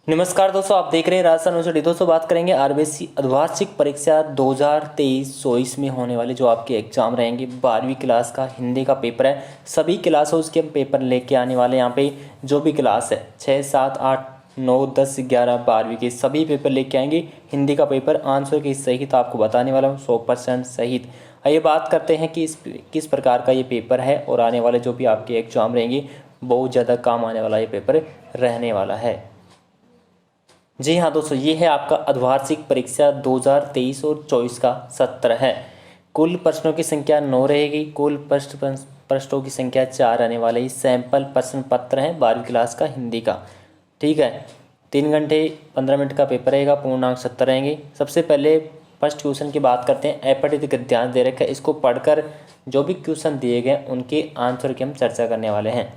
नमस्कार दोस्तों, आप देख रहे हैं राजस्थान यूनिवर्सिटी। दोस्तों बात करेंगे आरबीएससी अर्धवार्षिक परीक्षा 2023-24 में होने वाले जो आपके एग्जाम रहेंगे। 12वीं क्लास का हिंदी का पेपर है। सभी क्लासों के हम पेपर लेके आने वाले हैं। यहाँ पे जो भी क्लास है 6, 7, 8, 9, 10, 11, 12वीं के सभी पेपर लेके आएंगे। हिंदी का पेपर आंसर की सहित आपको बताने वाला हूँ, 100% सहित। आइए बात करते हैं कि किस प्रकार का ये पेपर है और आने वाले जो भी आपके एग्जाम रहेंगे बहुत ज़्यादा काम आने वाला ये पेपर रहने वाला है। जी हाँ दोस्तों, ये है आपका अर्धवार्षिक परीक्षा 2023 और 24 का सत्र है। कुल प्रश्नों की संख्या 9 रहेगी। कुल प्रश्नों की संख्या 4 आने वाले ही सैंपल प्रश्न पत्र है 12वीं क्लास का हिंदी का। ठीक है, 3 घंटे 15 मिनट का पेपर रहेगा। पूर्णांक 70 रहेंगे। सबसे पहले फर्स्ट क्वेश्चन की बात करते हैं। अपठित गद्यांश दे रखा है, इसको पढ़कर जो भी क्वेश्चन दिए गए उनके आंसर की हम चर्चा करने वाले हैं।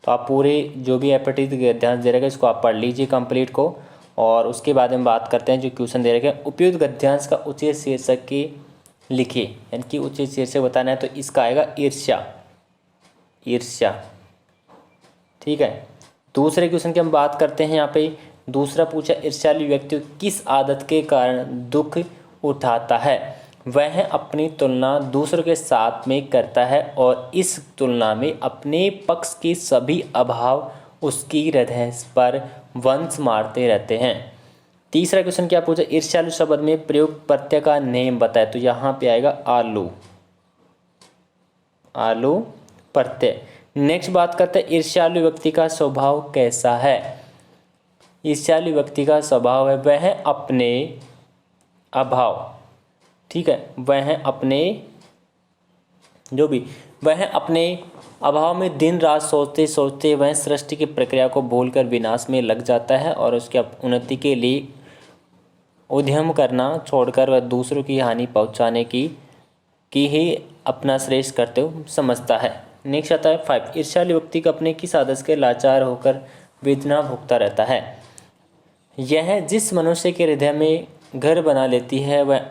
तो आप पूरे जो भी अपठित गद्यांश दे रखा है इसको आप पढ़ लीजिए कंप्लीट को। और उसके बाद हम बात करते हैं जो क्वेश्चन दे रखे हैं। उपयुक्त गद्यांश का उचित शीर्षक की लिखिए, यानी कि उचित शीर्षक बताना है तो इसका आएगा ईर्ष्या। ईर्ष्या, ठीक है। दूसरे क्वेश्चन की हम बात करते हैं। यहाँ पे दूसरा पूछा, ईर्ष्यालु व्यक्ति किस आदत के कारण दुख उठाता है? वह अपनी तुलना दूसरों के साथ में करता है और इस तुलना में अपने पक्ष के सभी अभाव उसकी हृदय पर वंश मारते रहते हैं। तीसरा क्वेश्चन क्या पूछा, ईर्ष्यालु शब्द में प्रयुक्त प्रत्यय का नेम बताए, तो यहाँ पे आएगा आलू। आलू प्रत्यय। नेक्स्ट बात करते हैं, ईर्ष्यालु व्यक्ति का स्वभाव कैसा है? ईर्ष्यालु व्यक्ति का स्वभाव है वह अपने अभाव, ठीक है, वह अपने अभाव में दिन रात सोचते सोचते वह सृष्टि की प्रक्रिया को भूलकर विनाश में लग जाता है और उसके उन्नति के लिए उद्यम करना छोड़कर वह दूसरों की हानि पहुंचाने की ही अपना श्रेष्ठ करते हुए समझता है। नेक्स्ट आता है 5, ईर्ष्यालु व्यक्ति को अपने किस आदत के लाचार होकर वेदना भुगता रहता है? यह जिस मनुष्य के हृदय में घर बना लेती है वह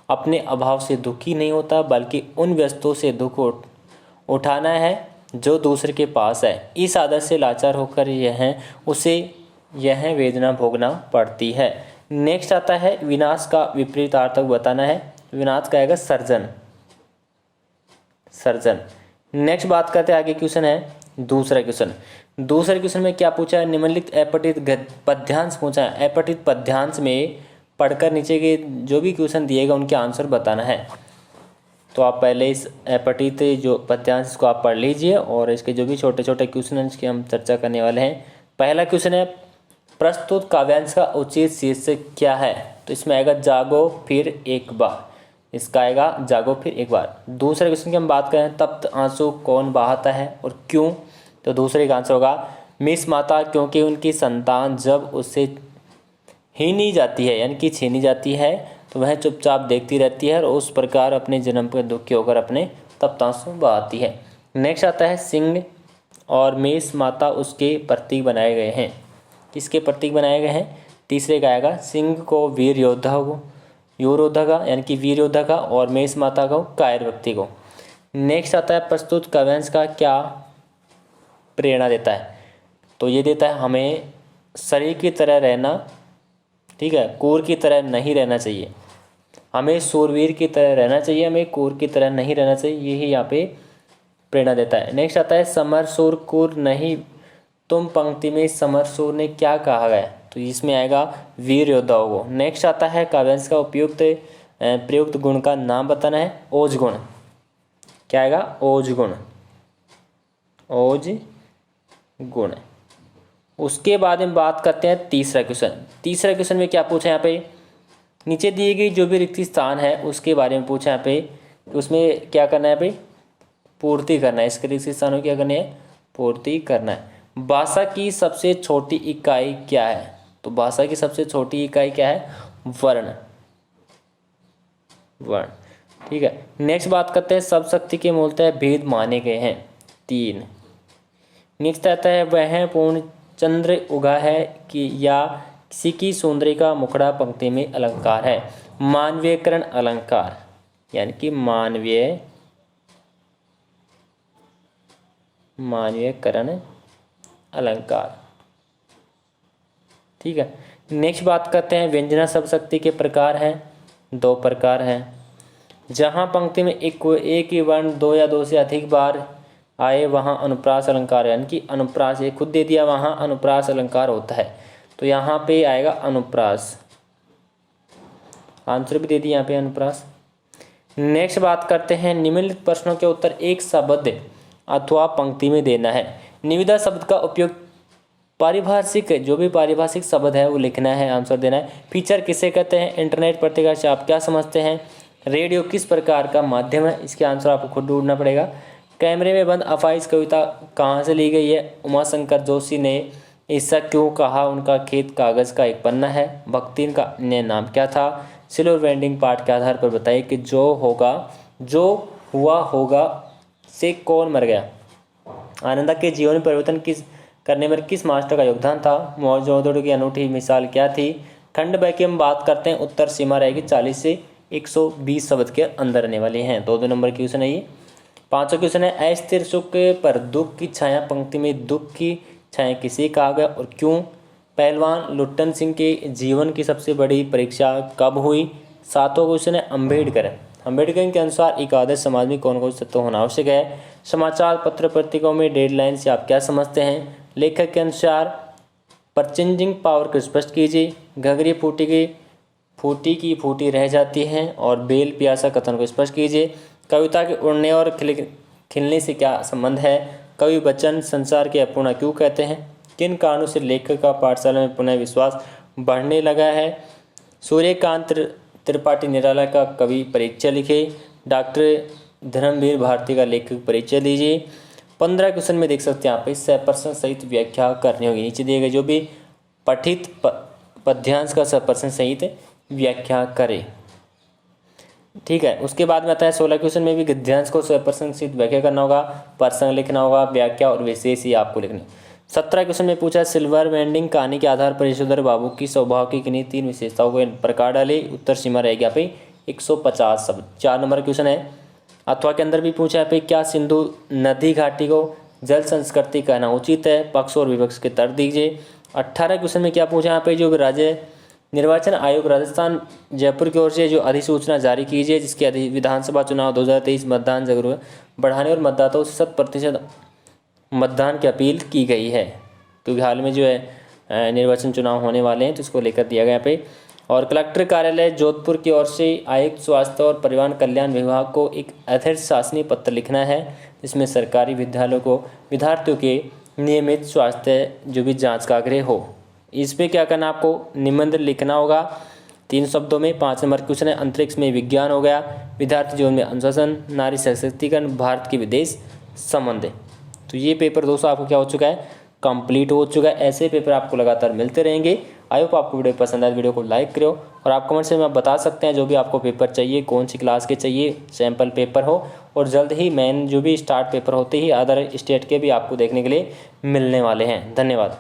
अपने अभाव से दुखी नहीं होता, बल्कि उन वस्तुओं से दुख उठाना है जो दूसरे के पास है। इस आदत से लाचार होकर उसे यह वेदना भोगना पड़ती है। नेक्स्ट आता है, विनाश का विपरीत अर्थक बताना है। विनाश का आएगा सर्जन। सर्जन। नेक्स्ट बात करते हैं, आगे क्वेश्चन है दूसरे क्वेश्चन में क्या पूछा है? निम्नलिखित अपठित पद्यांश पूछा है। अपठित पद्यांश में पढ़कर नीचे के जो भी क्वेश्चन दिएगा उनके आंसर बताना है। तो आप पहले इस अपठित जो पद्यांश को आप पढ़ लीजिए और इसके जो भी छोटे छोटे क्वेश्चन हैं इसकी हम चर्चा करने वाले हैं। पहला क्वेश्चन है, प्रस्तुत काव्यांश का उचित शीर्षक क्या है? तो इसमें आएगा जागो फिर एक बार। इसका आएगा जागो फिर एक बार। दूसरे क्वेश्चन की हम बात करें, तप्त आंसू कौन बहाता है और क्यों? तो दूसरे का आंसर होगा मिस माता, क्योंकि उनकी संतान जब उससे छीनी जाती है, यानी कि छीनी जाती है, तो वह चुपचाप देखती रहती है और उस प्रकार अपने जन्म पर दुखी होकर अपने तप्त आंसू बहाती है। नेक्स्ट आता है, सिंह और मेष माता उसके प्रतीक बनाए गए हैं। किसके प्रतीक बनाए गए हैं? तीसरे का आएगा, सिंह को वीर योद्धा का यानी कि वीर योद्धा का और मेष माता को कायर व्यक्ति को। नेक्स्ट आता है, प्रस्तुत काव्यांश का क्या प्रेरणा देता है? तो ये देता है हमें शरीर की तरह रहना, ठीक है, कूर की तरह नहीं रहना चाहिए। हमें सूरवीर की तरह रहना चाहिए, हमें कूर की तरह नहीं रहना चाहिए। यही यहाँ पे प्रेरणा देता है। नेक्स्ट आता है, समर सूर कूर नहीं तुम पंक्ति में समर सूर ने क्या कहा गया? तो इसमें आएगा वीर योद्धाओं को। नेक्स्ट आता है, काव्यांश का प्रयुक्त गुण का नाम बताना है। ओज गुण। क्या आएगा? ओज गुण। ओज गुण। उसके बाद हम बात करते हैं तीसरा क्वेश्चन में क्या पूछा है? यहाँ पे नीचे दिए गई जो भी रिक्त स्थान है उसके बारे में पूछा यहाँ पे। उसमें क्या करना है भाई? पूर्ति करना है। इसके रिक्त स्थानों की क्या करनी है? पूर्ति करना है। भाषा की सबसे छोटी इकाई क्या है? तो भाषा की सबसे छोटी इकाई क्या है? वर्ण। ठीक है। नेक्स्ट बात करते हैं, सब शक्ति के मूलतः भेद माने गए हैं 3। नेक्स्ट आता है, वह पूर्ण चंद्र उगा है कि या किसी की सौंदर्य का मुखड़ा पंक्ति में अलंकार है। मानवीयकरण अलंकार, यानी कि मानवीयकरण अलंकार। ठीक है। नेक्स्ट बात करते हैं व्यंजना शब्द शक्ति के प्रकार हैं, 2 प्रकार हैं। जहाँ पंक्ति में एक ही वर्ण 2 या 2 से अधिक बार आए वहाँ अनुप्रास अलंकार, यानी कि अनुप्रास, ये खुद दे दिया, वहाँ अनुप्रास अलंकार होता है, तो यहाँ पे आएगा अनुप्रास। आंसर भी दे दिया यहाँ पे अनुप्रास। नेक्स्ट बात करते हैं निम्नलिखित प्रश्नों के उत्तर एक शब्द अथवा पंक्ति में देना है। निविदा शब्द का उपयोग पारिभाषिक, जो भी पारिभाषिक शब्द है वो लिखना है, आंसर देना है। फीचर किसे कहते हैं? इंटरनेट पत्रिका से आप क्या समझते हैं? रेडियो किस प्रकार का माध्यम है? इसके आंसर आपको खुद ढूंढना पड़ेगा। कैमरे में बंद अफाइज कविता कहाँ से ली गई है? उमाशंकर जोशी ने ऐसा क्यों कहा? उनका खेत कागज का एक पन्ना है। भक्तिन का अन्य नाम क्या था? सिल्वर वेंडिंग पाठ के आधार पर बताइए कि जो हुआ होगा से कौन मर गया? आनंदा के जीवन में परिवर्तन करने में किस मास्टर का योगदान था? मौजूदगी की अनूठी मिसाल क्या थी? खंड ब की हम बात करते हैं, उत्तर सीमा रहेगी 40 से 120 शब्द के अंदर रहने वाले हैं। 2 नंबर की क्वेश्चन है ये। 5वां क्वेश्चन है अस्थिर सुख पर दुख की छाया, पंक्ति में दुख की छाया किसे कहा गया और क्यों? पहलवान लुट्टन सिंह के जीवन की सबसे बड़ी परीक्षा कब हुई? 7वां क्वेश्चन है अम्बेडकर के अनुसार एक आदर्श समाज में कौन कौन से तत्व होना आवश्यक है? समाचार पत्र पत्रिकाओं में डेडलाइन से आप क्या समझते हैं? लेखक के अनुसार परचेंजिंग पावर को स्पष्ट कीजिए। घघरी फूटी रह जाती है और बेल प्यासा कथन को स्पष्ट कीजिए। कविता के उड़ने और खिलने से क्या संबंध है? कवि बच्चन संसार के अपूर्ण क्यों कहते हैं? किन कारणों से लेखक का पाठशाला में पुनः विश्वास बढ़ने लगा है? सूर्यकांत त्रिपाठी निराला का कवि परिचय लिखे। डॉक्टर धर्मवीर भारती का लेखक परिचय दीजिए। 15 क्वेश्चन में देख सकते हैं यहाँ पे 100% सहित व्याख्या करनी होगी। नीचे दिए गए जो भी पठित पद्यांश का 100% सहित व्याख्या करे। ठीक है। उसके बाद में आता है 16 क्वेश्चन में भी गद्यांश को 100% सहित व्याख्या करना होगा, प्रसंग लिखना होगा, व्याख्या और विशेष ही आपको लिखनी। 17 क्वेश्चन में पूछा सिल्वर वेंडिंग कहानी के आधार पर यशोधर बाबू की स्वभाव की किन्हीं 3 विशेषताओं को प्रकार डाले। उत्तर सीमा रहेगी यहाँ पे 150 शब्द। 4 नंबर क्वेश्चन है अथवा के अंदर भी पूछा है पे क्या सिंधु नदी घाटी को जल संस्कृति कहना उचित है? पक्ष और विपक्ष के तर्क दीजिए। 18 क्वेश्चन में क्या पूछा यहाँ पे जो राज्य निर्वाचन आयोग राजस्थान जयपुर की ओर से जो अधिसूचना जारी कीजिए जिसके विधानसभा चुनाव 2023 मतदान जागरूकता बढ़ाने और मतदाताओं से 100% मतदान की अपील की गई है, क्योंकि हाल में जो है निर्वाचन चुनाव होने वाले हैं तो इसको लेकर दिया गया पे। और कलेक्टर कार्यालय जोधपुर की ओर से आयुक्त स्वास्थ्य और परिवार कल्याण विभाग को एक अध्यक्ष शासनीय पत्र लिखना है जिसमें सरकारी विद्यालयों को विद्यार्थियों के नियमित स्वास्थ्य जो भी जांच का आग्रह हो। इस पर क्या करना आपको निबंध लिखना होगा 3 शब्दों में। 5 नंबर क्वेश्चन है अंतरिक्ष में विज्ञान हो गया, विद्यार्थी जीवन में अनुशासन, नारी सशक्तिकरण, भारत के विदेश संबंध। तो ये पेपर दोस्तों आपको क्या हो चुका है, कंप्लीट हो चुका है। ऐसे पेपर आपको लगातार मिलते रहेंगे। आई होप आपको वीडियो पसंद आए, वीडियो को लाइक करो और आप कमेंट से में बता सकते हैं जो भी आपको पेपर चाहिए, कौन सी क्लास के चाहिए, सैम्पल पेपर हो। और जल्द ही मेन जो भी स्टार्ट पेपर होते ही अदर स्टेट के भी आपको देखने के लिए मिलने वाले हैं। धन्यवाद।